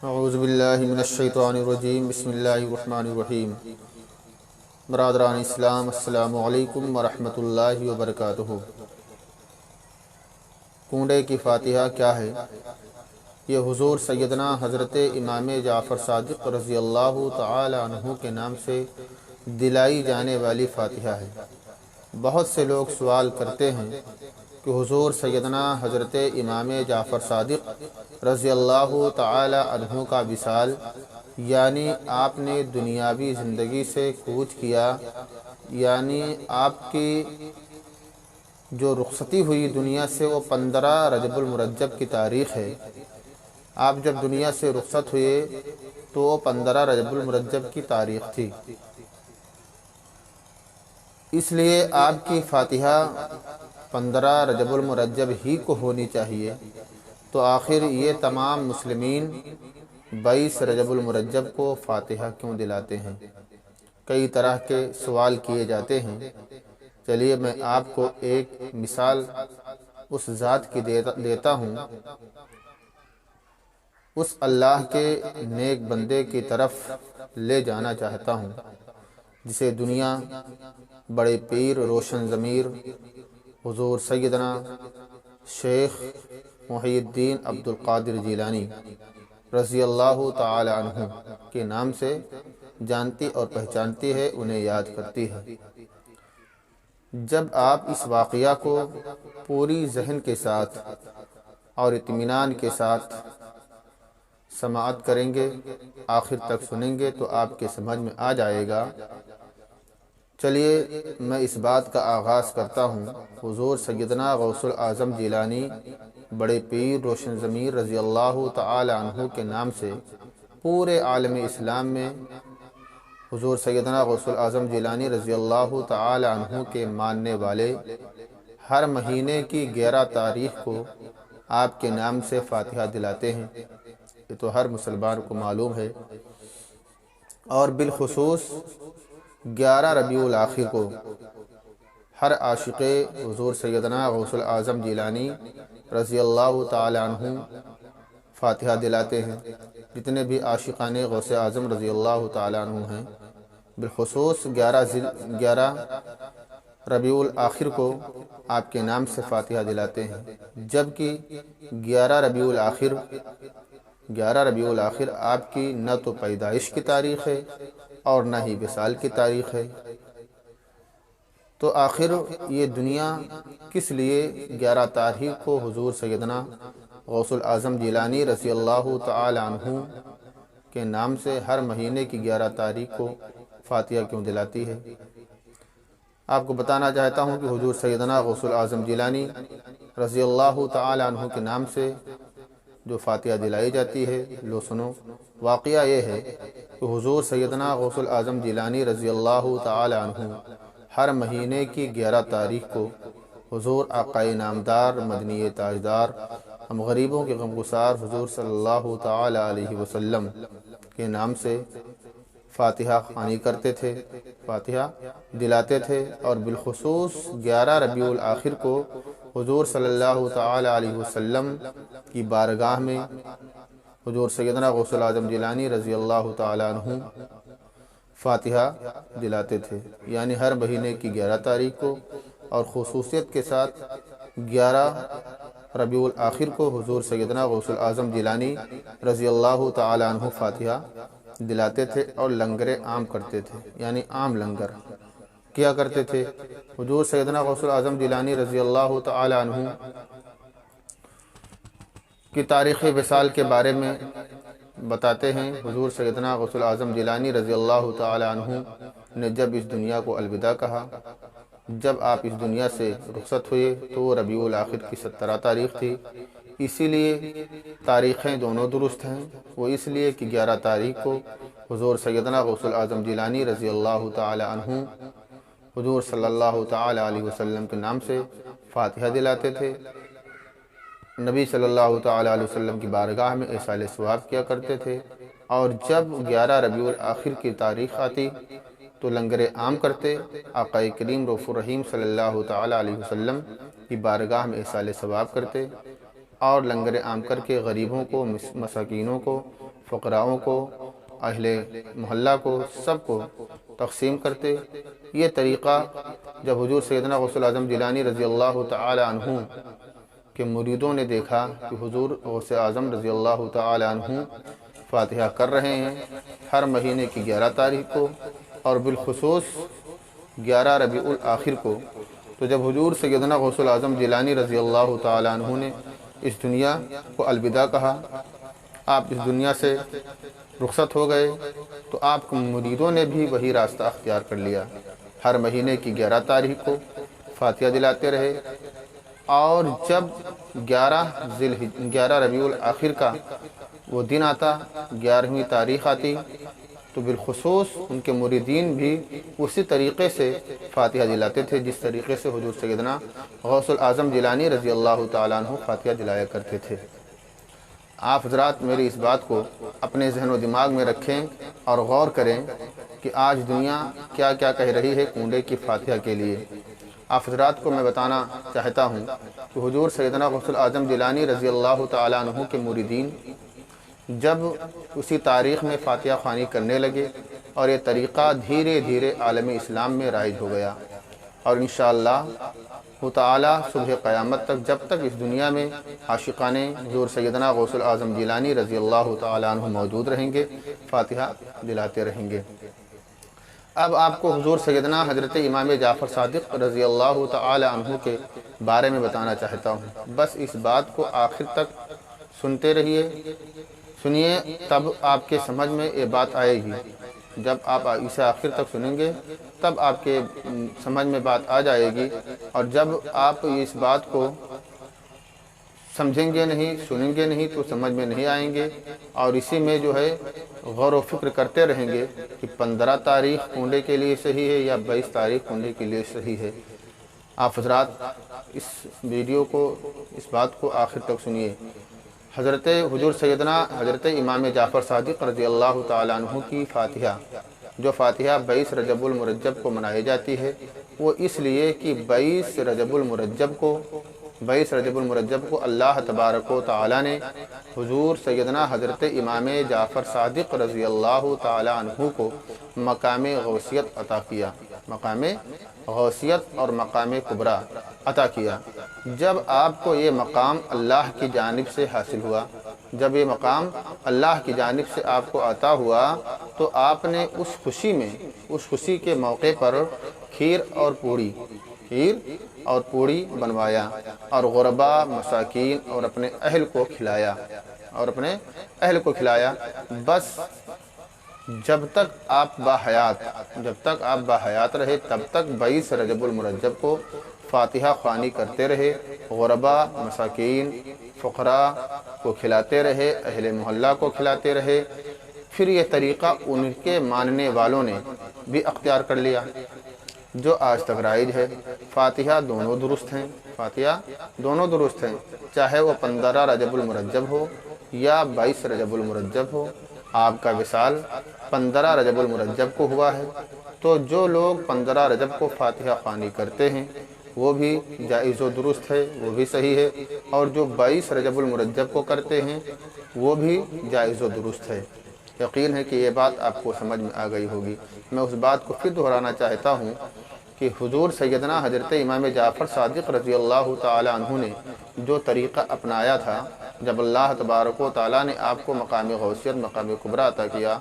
اعوذ باللہ من الشیطان الرجیم، بسم اللہ الرحمن الرحیم۔ برادران اسلام، السلام علیکم ورحمۃ اللہ وبرکاتہ۔ کنڈے کی فاتحہ کیا ہے؟ یہ حضور سیدنا حضرت امام جعفر صادق رضی اللہ تعالی عنہ کے نام سے دلائی جانے والی فاتحہ ہے۔ بہت سے لوگ سوال کرتے ہیں کہ حضور سیدنا حضرت امام جعفر صادق رضی اللہ تعالی عنہ کا وصال، یعنی آپ نے دنیاوی زندگی سے کوچ کیا، یعنی آپ کی جو رخصتی ہوئی دنیا سے وہ 15 رجب المرجب کی تاریخ ہے۔ آپ جب دنیا سے رخصت ہوئے تو وہ 15 رجب المرجب کی تاریخ تھی، اس لیے آپ کی فاتحہ 15 رجب المرجب ہی کو ہونی چاہیے۔ تو آخر یہ تمام مسلمین 22 رجب المرجب کو فاتحہ کیوں دلاتے ہیں؟ کئی طرح کے سوال کیے جاتے ہیں۔ چلیے میں آپ کو ایک مثال اس ذات کی دیتا ہوں، اس اللہ کے نیک بندے کی طرف لے جانا چاہتا ہوں جسے دنیا بڑے پیر روشن ضمیر حضور سیدنا شیخ محی الدین عبدالقادر جیلانی رضی اللہ تعالی عنہ کے نام سے جانتی اور پہچانتی ہے، انہیں یاد کرتی ہے۔ جب آپ اس واقعہ کو پوری ذہن کے ساتھ اور اطمینان کے ساتھ سماعت کریں گے، آخر تک سنیں گے تو آپ کے سمجھ میں آ جائے گا۔ چلیے میں اس بات کا آغاز کرتا ہوں۔ حضور سیدنا غوث الاعظم جیلانی بڑے پیر روشن ضمیر رضی اللہ تعالی عنہ کے نام سے پورے عالم اسلام میں حضور سیدنا غوث الاعظم جیلانی رضی اللہ تعالی عنہ کے ماننے والے ہر مہینے کی 11 تاریخ کو آپ کے نام سے فاتحہ دلاتے ہیں۔ یہ تو ہر مسلمان کو معلوم ہے، اور بالخصوص 11 ربیع الاخر کو ہر عاشق حضور سیدنا غوث الاعظم جیلانی رضی اللہ تعالی عنہ فاتحہ دلاتے ہیں۔ جتنے بھی عاشقان غوث اعظم رضی اللہ تعالی عنہ ہیں، بالخصوص 11 ربیع الاخر کو آپ کے نام سے فاتحہ دلاتے ہیں، جبکہ 11 ربیع الاخر آپ کی نہ تو پیدائش کی تاریخ ہے اور نہ ہی وصال کی تاریخ ہے۔ تو آخر یہ دنیا کس لیے 11 تاریخ کو حضور سیدنا غوث الاعظم جیلانی رضی اللہ تعالی عنہ کے نام سے ہر مہینے کی 11 تاریخ کو فاتحہ کیوں دلاتی ہے؟ آپ کو بتانا چاہتا ہوں کہ حضور سیدنا غوث الاعظم جیلانی رضی اللہ تعالی عنہ کے نام سے جو فاتحہ دلائی جاتی ہے، لو سنو۔ واقعہ یہ ہے کہ حضور سیدنا غوث الاعظم جیلانی رضی اللہ تعالی عنہ ہر مہینے کی 11 تاریخ کو حضور آقائے نامدار مدنی تاجدار ہم غریبوں کے غمگسار حضور صلی اللہ تعالی علیہ وسلم کے نام سے فاتحہ خوانی کرتے تھے، فاتحہ دلاتے تھے، اور بالخصوص 11 ربیع الاخر کو حضور صلی اللہ تعالی علیہ وسلم کی بارگاہ میں حضور سیدنا غوث الاعظم جیلانی رضی اللہ تعالی عنہ فاتحہ دلاتے تھے، یعنی ہر مہینے کی 11 تاریخ کو، اور خصوصیت کے ساتھ 11 ربیع الاخر کو حضور سیدنا غوث الاعظم جیلانی رضی اللہ تعالی عنہ فاتحہ دلاتے تھے اور لنگر عام کرتے تھے، یعنی عام لنگر کیا کرتے تھے۔ حضور سیدنا غوث الاعظم جیلانی رضی اللہ تعالی عنہ کی تاریخ وصال کے بارے میں بتاتے ہیں۔ حضور سیدنا غوث الاعظم جیلانی رضی اللہ تعالی عنہ نے جب اس دنیا کو الوداع کہا، جب آپ اس دنیا سے رخصت ہوئے تو وہ ربیع الاخر کی 17 تاریخ تھی۔ اسی لیے تاریخیں دونوں درست ہیں۔ وہ اس لیے کہ 11 تاریخ کو حضور سیدنا غوث الاعظم جیلانی رضی اللہ تعالی عنہ حضور صلی اللہ تعالی علیہ وسلم کے نام سے فاتحہ دلاتے تھے، نبی صلی اللہ تعالی علیہ وسلم کی بارگاہ میں ایصال ثواب کیا کرتے تھے، اور جب 11 ربیع الاخر کی تاریخ آتی تو لنگر عام کرتے، آقا کریم رؤوف الرحیم صلی اللہ تعالی علیہ وسلم کی بارگاہ میں ایصال ثواب کرتے، اور لنگر عام کر کے غریبوں کو مساکینوں کو فقراؤں کو، اہل محلہ کو، سب کو تقسیم کرتے۔ یہ طریقہ جب حضور سیدنا غوث اعظم جیلانی رضی اللہ تعالی عنہ کے مریدوں نے دیکھا کہ حضور غوث اعظم رضی اللہ تعالی عنہ فاتحہ کر رہے ہیں ہر مہینے کی 11 تاریخ کو اور بالخصوص 11 ربیع الاخر کو، تو جب حضور سیدنا غوث اعظم جیلانی رضی اللہ تعالی عنہ نے اس دنیا کو الوداع کہا، آپ اس دنیا سے رخصت ہو گئے، تو آپ کے مریدوں نے بھی وہی راستہ اختیار کر لیا۔ ہر مہینے کی 11 تاریخ کو فاتحہ دلاتے رہے، اور جب 11 ربیع الاخر کا وہ دن آتا، 11ویں تاریخ آتی، تو بالخصوص ان کے مریدین بھی اسی طریقے سے فاتحہ دلاتے تھے جس طریقے سے حضور سیدنا غوث اعظم جیلانی رضی اللہ تعالیٰ عنہ فاتحہ دلایا کرتے تھے۔ آپ حضرات میری اس بات کو اپنے ذہن و دماغ میں رکھیں اور غور کریں کہ آج دنیا کیا کیا کہہ رہی ہے کنڈے کی فاتحہ کے لیے۔ آپ حضرات کو میں بتانا چاہتا ہوں کہ حضور سیدنا غوث اعظم جیلانی رضی اللہ تعالیٰ عنہ کے مریدین جب اسی تاریخ میں فاتحہ خوانی کرنے لگے اور یہ طریقہ دھیرے دھیرے عالم اسلام میں رائج ہو گیا، اور انشاءاللہ تعالی صبح قیامت تک جب تک اس دنیا میں عاشقان حضور سیدنا غوث اعظم جیلانی رضی اللہ تعالیٰ عنہ موجود رہیں گے، فاتحہ دلاتے رہیں گے۔ اب آپ کو حضور سیدنا حضرت امام جعفر صادق رضی اللہ تعالی عنہ کے بارے میں بتانا چاہتا ہوں۔ بس اس بات کو آخر تک سنتے رہیے، سنیے، تب آپ کے سمجھ میں یہ بات آئے گی۔ جب آپ اسے آخر تک سنیں گے تب آپ کے سمجھ میں بات آ جائے گی، اور جب آپ اس بات کو سمجھیں گے نہیں، سنیں گے نہیں تو سمجھ میں نہیں آئیں گے، اور اسی میں جو ہے غور و فکر کرتے رہیں گے کہ 15 تاریخ کنڈے کے لیے صحیح ہے یا 22 تاریخ کنڈے کے لیے صحیح ہے۔ آپ حضرات اس ویڈیو کو، اس بات کو آخر تک سنیے۔ حضرت حضور سیدنا حضرت امام جعفر صادق رضی اللہ تعالیٰ عنہ کی فاتحہ، جو فاتحہ 22 رجب المرجب کو منائی جاتی ہے، وہ اس لیے کہ 22 رجب المرجب کو اللہ تبارک و تعالیٰ نے حضور سیدنا حضرت امام جعفر صادق رضی اللہ تعالیٰ عنہ کو مقام غوثیت عطا کیا، مقام غوثیت اور مقام کبریٰ عطا کیا۔ جب آپ کو یہ مقام اللہ کی جانب سے حاصل ہوا، جب یہ مقام اللہ کی جانب سے آپ کو عطا ہوا، تو آپ نے اس خوشی کے موقع پر کھیر اور پوڑی بنوایا اور غربا، مساکین اور اپنے اہل کو کھلایا، بس جب تک آپ باحیات رہے تب تک 22 رجب المرجب کو فاتحہ خوانی کرتے رہے، غربا، مساکین، فقراء کو کھلاتے رہے، اہل محلہ کو کھلاتے رہے۔ پھر یہ طریقہ ان کے ماننے والوں نے بھی اختیار کر لیا، جو آج تک رائج ہے۔ فاتحہ دونوں درست ہیں، چاہے وہ 15 رجب المرجب ہو یا 22 رجب المرجب ہو۔ آپ کا وصال 15 رجب المرجب کو ہوا ہے، تو جو لوگ 15 رجب کو فاتحہ خوانی کرتے ہیں وہ بھی جائز و درست ہے، وہ بھی صحیح ہے، اور جو 22 رجب المرجب کو کرتے ہیں وہ بھی جائز و درست ہے۔ یقین ہے کہ یہ بات آپ کو سمجھ میں آ گئی ہوگی۔ میں اس بات کو پھر دہرانا چاہتا ہوں کہ حضور سیدنا حضرت امام جعفر صادق رضی اللہ تعالی عنہ نے جو طریقہ اپنایا تھا، جب اللہ تبارک و تعالیٰ نے آپ کو مقام غوثیت، مقام کبریٰ عطا کیا،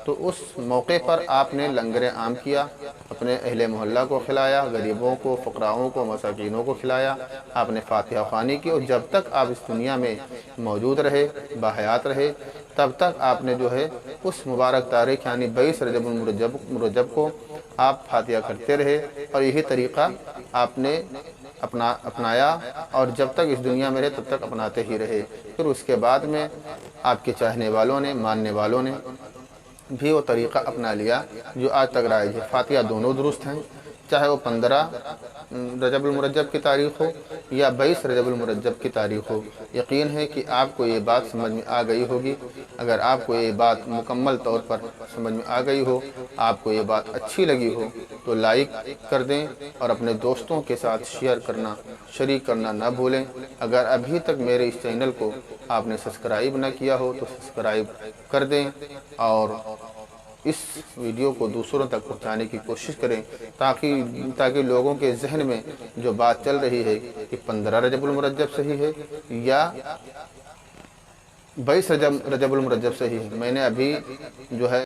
تو اس موقع پر آپ نے لنگر عام کیا، اپنے اہل محلہ کو کھلایا، غریبوں کو، فقراؤں کو، مساکینوں کو کھلایا، آپ نے فاتحہ خوانی کی، اور جب تک آپ اس دنیا میں موجود رہے، باحیات رہے، تب تک آپ نے جو ہے اس مبارک تاریخ یعنی 22 رجب المرجب کو آپ فاتحہ کرتے رہے، اور یہی طریقہ آپ نے اپنایا، اور جب تک اس دنیا میں رہے تب تک اپناتے ہی رہے۔ پھر اس کے بعد میں آپ کے چاہنے والوں نے، ماننے والوں نے بھی وہ طریقہ اپنا لیا جو آج تک رائج ہے۔ فاتحہ دونوں درست ہیں، چاہے وہ 15 رجب المرجب کی تاریخ ہو یا 22 رجب المرجب کی تاریخ ہو۔ یقین ہے کہ آپ کو یہ بات سمجھ میں آ گئی ہوگی۔ اگر آپ کو یہ بات مکمل طور پر سمجھ میں آ گئی ہو، آپ کو یہ بات اچھی لگی ہو، تو لائک کر دیں اور اپنے دوستوں کے ساتھ شیئر کرنا، شریک کرنا نہ بھولیں۔ اگر ابھی تک میرے اس چینل کو آپ نے سبسکرائب نہ کیا ہو تو سبسکرائب کر دیں اور اس ویڈیو کو دوسروں تک پہنچانے کی کوشش کریں تاکہ لوگوں کے ذہن میں جو بات چل رہی ہے کہ 15 رجب المرجب صحیح ہے یا 22 رجب المرجب صحیح ہے، میں نے ابھی جو ہے